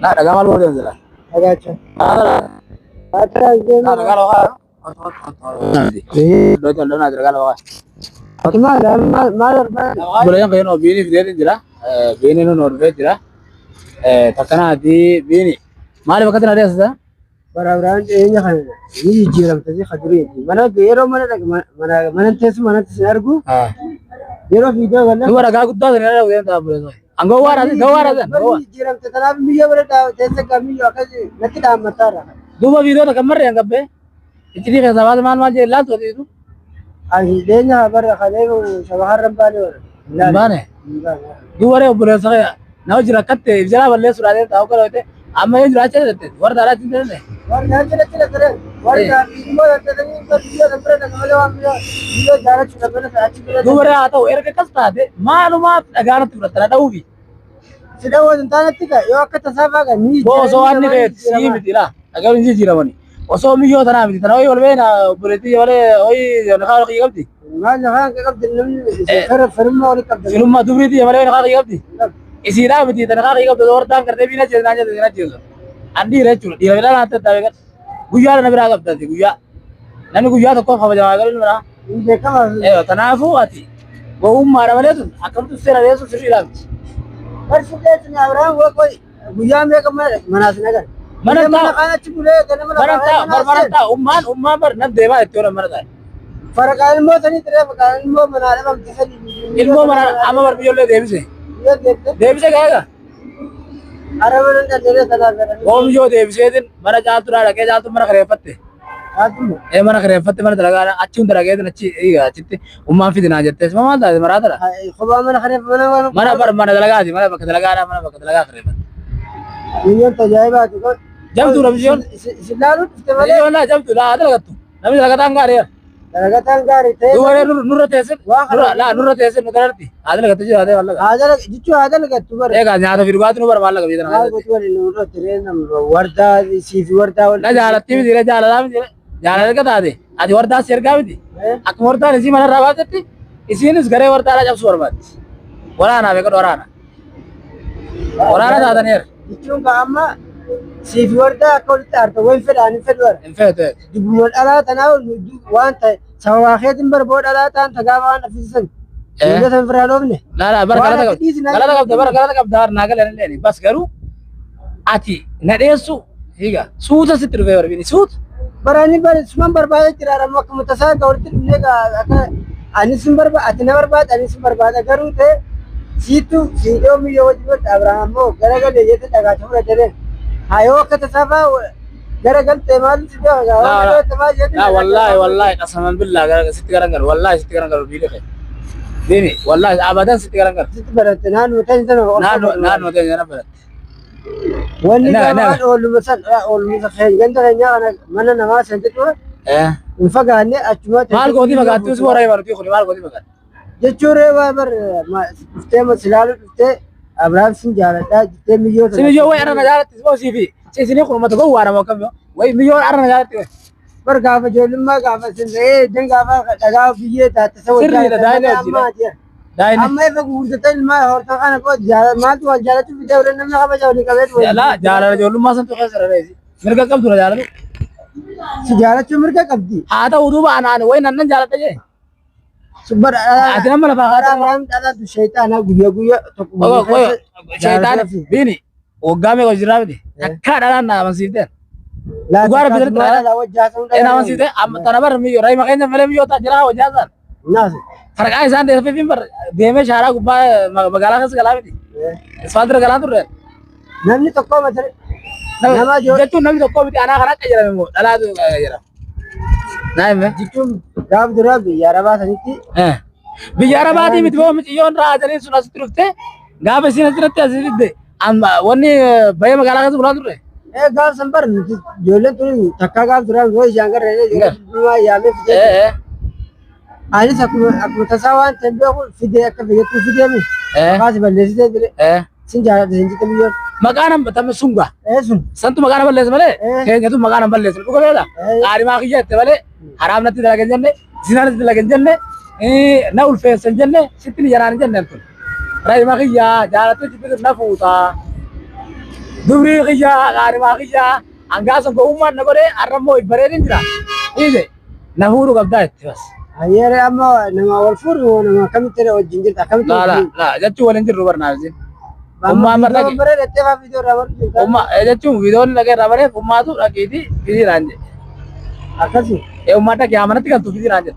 لا رجع مال بودي نزله Agacha. هذا لا رجع لغة لو كان لنا رجع لغة بقول yang kayak bini video jira bini no norve jira takana di bini mali bakatnya ada sih Barang-barang ini kan ini jiram tadi khaduri. Mana biro mana tes argu. Biro video kan. Dua raga kuda nih ada udah tak boleh anggo war ada Ini jiram tetap video berada tes kami akan nanti dah matara. dua video tak kamar yang kabe jadi kayak sama teman aja lah tuh itu Akhirnya bar khadai sabahar rambani. mana dua orang boleh saya nah jira katte jira boleh surat itu tahu kalau itu amma yang jira cedera itu war darah cedera nih War cedera keren. War video tadi video berada kalau ambil video darah cedera berada. dua orang atau erke kasta deh malumat agak tuh terada ubi Sudah wajan tanah tiga. Yo kata siapa kan ni. so anni deh sih mitila agak ini jira mani so miyo tanah mitila oi boleh na boleh ti boleh oi nak kalau kaya gabdi ما نهان قبل النم فرم ولا قبل film mah tuh berarti boleh nak kalau kaya gabdi isi dah berarti tanah kalau kaya gabdi orang tang kerja bina jadi andi recul dia bilang nanti tapi kan guya na beraga gabdi guya nani guya tuh kok apa jalan kalau mana ini kama tanah fuati gua marah mana tuh akan tuh serah tuh seri lagi Persibet ni orang gua koi guyam dia kemana mana senakan mana kana cibule kana mana tahu umman ber nanti dewa itu orang mana tahu Farak ilmu tadi terus ilmu mana ada bang kisah ilmu mana ama ber biol dewi se kaya Arab orang dari sana om jo dewi se din mana jatuh ada kayak jatuh mana kerepet deh mana kerepet mana teraga acung teraga itu naci iya citte umman fit na jette semua mana mana ada Khubar mana kerep mana ber mana teraga sih mana pakai teraga kerepet ini terjadi tu kan jam tuh ramjion silalu ini mana jam tuh lah ada lagi tuh nabi teraga tangga ya Teraga tanggari teh. dua hari nurut tesin nurut tesin nukarti ada lagi tuh ada walau Ada jitu ada lagi tu ber. kan nyata firman tuh ber malah gitu Ada tu ber nurut terus nam warda si warda nah jalan TV tidak jalan lama jalan lagi tadi ada warda serga itu aku warda isi mana rawat itu isi ini segera warda aja suar banget orang apa kan orang ada nih Jitu kama si warda kau tar tu wen fer ani fer ber. infete Di bulan ala tanah wan ta sawa khedin ber bod ala tan tagawan afisan. Ini tu fer alom ni. لا بر كلا تك دار ناقل لين بس قالوا اتي نديسو هيغا سوت ستر فيور بيني سوت Berani ber semua berbahaya tidak ada mak mutasal kau itu ni ka ani sumber ba atna berbat ani sumber ba agar ute situ sido mi yo jibut Abraham mo gara-gara dia tu jaga cuma jadi ayo kata siapa gara-gara teman sido teman jadi لا والله قسما بالله ست قرنقر والله ست قرنقر بيلي ديني والله ابدا ست قرنقر situ berat nan mutan sana نان ودين انا بلد wani kawan olu masal ganda mana nama sentet tu infaga ni acuma مال قودي فقات تو راي ورتي خلي مال قودي فقات jecure ber tema selalu te Abraham sinjala da te miyo سيمي جو وين انا نجارت اسمه سي في سيني كل ما تقول وانا ما كم وي مليون انا نجارت ber gafa jolma gafa sin den gafa daga biye ta tasawu Sirri da dai ne داين amma fa gurdatal ma horta kana ko ma tu jala tu bidawle namna gafa jawli kabet لا جالا جو ما سنت خسر رئيسي मेरे का कब तुरा جالا sejala cumur ka kabdi هذا وضوء انا وين انا جالا تجي subar ادنا ما بقى Abraham ada tu syaitan guya to شيطان بيني وقامي وجرا بدي كان انا ما سيدين la Gua bisa la la wajah sun انا ما سيدين تنبر ميو راي ما كان فيلم يو تجرا وجازان nas فرق اي سان دي في بر دي में شارع गुब्बा मगाला कस गला भी स्वादर गला तो रे namni to ko matre nama jo जतु नमी तो को भी आना खरा कजरा में मो दला तो कजरा नहीं में jitum gab durabi yaraba saniti बियारा बादी में तो में योन राजनी सुना सुत्रते गाबे सिन सुत्रते असिदे am वनी भय मगाला कस बुला तो रे gab sambar jole tu takka gab durabi wo jangar rene ya me ani aku tasawan tembe ko fide ka fide tu fide mi kas balle side dire sinjara sinji te miyo मकानम तम सुंगा sun संतु मकान बल्ले मले के तू मकान बल्ले को बेला आरी मा की जते बले हराम नति लगे जन्ने जिना नति लगे जन्ने ना उल्फे संजन्ने सितनी जनान जन्ने तू राई मा की या जाला तो जिते ना फूता Dubri khija gari ma khija angasa ko umman nagore aramo ibaredin jira. Ide nahuru gabda bas. Ayere amma nama walfur nama kami tere ojinjir kami La jaccu walen jiru barnamij. Umma marra ke bare rete ba video rabar umma jaccu video lage rabare umma tu rakidi kidi ranje. akasi E umma ta kya manati kan tu kidi ranje.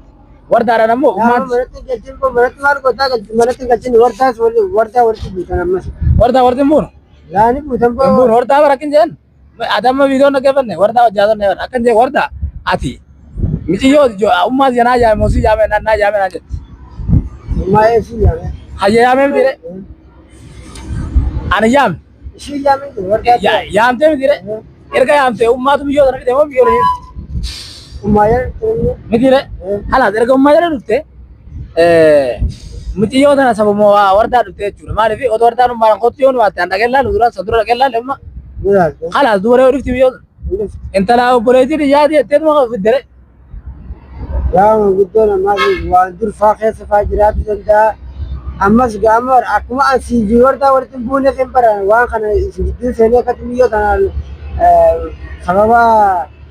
Wardara namo umma merete gajin ko merete mar ko ta merete gajin warta warti bukan amma warda mun. lani bukan po Mun warda barakin jan. Adamma video nage banne warda jada ne akan je warda ati. Miti yo jo umma jana ja mosi jame na jame na jet. mai si ya Haye jame dire. Ana jam. si ya me warta Ya jam te dire. Erga jam te umma tum yo na demo yo ni. mai Mitire hala erga umma jana dutte. Miti yo na sabo mo warda dutte chura male vi od warda no maran khoti yo no ata ndagella dura sadura gella lemma. bukan Hala dure urikti yo. Entala opereti ya di te mo dire. ya gitu nama wadur fakir sefajirat tenda amas gamar aku mah si jiwar ta warti bune tempera wa kana gitu sene katmiyo tanal sababa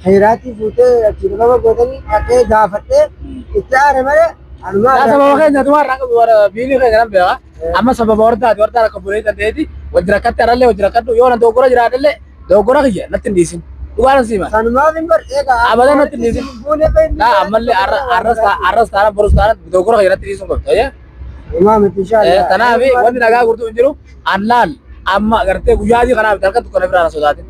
khairati fute kirama godani ate dafate itare mare alma La sabo ke na tumar rang war bini ke garam be amma sabo warda ka bure ta dedi wajra kat taralle wajra kat yo na dogora jira dalle dogora ke natin disin ubaran sima sanma member ega abadan natin disin bune pe na amalle arras tara borus tara dogora ke natin disin ko ya imam inshallah tana abi wani naga gurtu injiru anlal amma garte guyadi kana dalka to kana birana sodati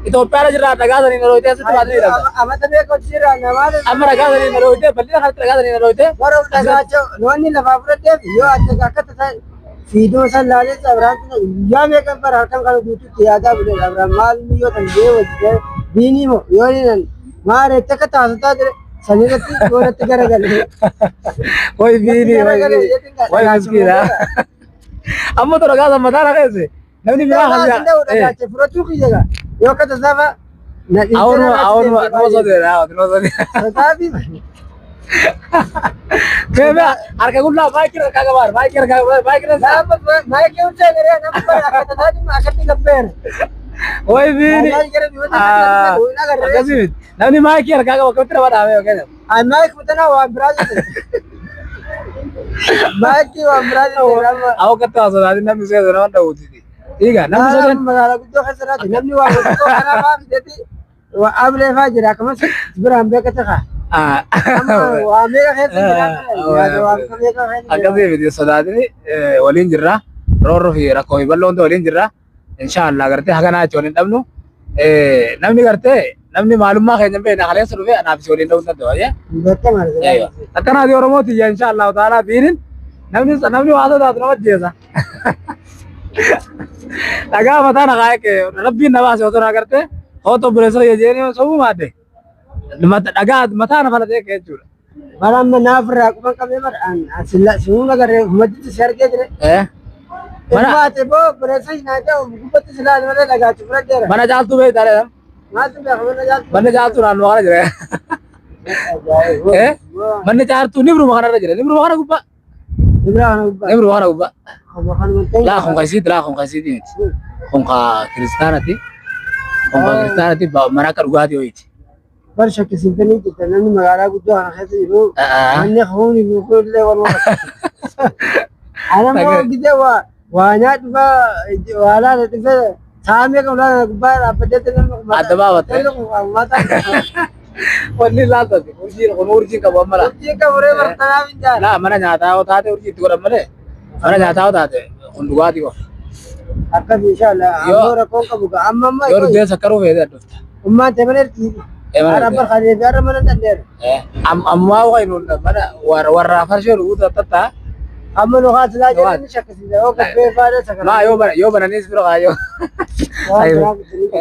ito para jira naga dani no ite se badri ra amata be ko jira namaz amma naga dani no ite balli naga dani no ite baro daga cho noni la babrate yo acha kakata sai video sallale sabran ya me kan par harkan kan gutu tiyada bude sabran mal mi yo tan de wajde bini mo yo ni nan mare takata hasta de sanirati gorat garagale कोई भी नहीं कोई मुश्किल है अम्मा तो लगा मजा लगा इसे नवनी बिना हल udah gace pro tu ki jaga yo kata sama na और नो सो दे रहा नो सो दे tapi मैं हर का गुल्ला बाइक रखा का बार बाइक रखा sama mai ke uca gere na kata tadi akati gambar कोई भी नहीं mai gere diwa na gere कैसे नवनी बाइक रखा का वक्त बता है okay ay mai kutana wa brazil mai ki wa brazil आओ कत्ता सो दादी नवनी से ना होती थी ठीक है नवनी से magala gudo khasarati namni wa gudo kana ma bidati wa able fajira kama bram be kata wa mega khasarati ya wa mega أكذب فيديو صدادني ولين جرا رو في ركوي بلون ده ولين جرا إن شاء الله करते हगना चोलिन तबनु नमनी करते नमनी मालूम मा खेजन पे नाले सरुवे अना भी चोलिन दउन तो या betul mas अयो अकना दियो रमोती या इंशाल्लाह ताला बीरिन नमनी वादा दात नमत जेसा लगा बता ना गाय के रब्बी नवाज हो तो ना करते हो तो ब्रेसर ये जेने सब माटे मत लगा मथा ना फला दे के चूर maram menafra aku kan kami mar an sila semua gare masjid share ke dre mana mana te bo berasa ina ta gubat sila mare laga chupra dera mana जाल तू बे तारे ma tu be khamna jat मन्ने जाल तू ना नवारा जरे मन्ने चार तू निब्रु मखाना जरे निब्रु मखाना गुब्बा ibrahim निब्रु मखाना गुब्बा makan menteng لا खon kasi दी खon का क्रिस्ताना थी मना कर गुआ दी हुई थी barsha kisintani kita nani magara gudo ana khasi ibu anne khoni bu ko le wal ana mo gide wa nya ba wala te fe same ka wala ba apade te ada bawa te mata वन्नी लाता थी उर्जी का बमला ये का बरे बर्तना बिंजा ला मना जाता होता थे उर्जी तो रमले मना जाता होता थे उन दुआ दी को akka inshallah amora kon ka buka amma ma योर दे सकरो वेदर दोस्ता umma te bener ti ara bar khali bar mana tander amma wa inu mana war farsho uta tata amma no khat la je ni shakasi o ka be fare sakara ma yo bana nis bro ayo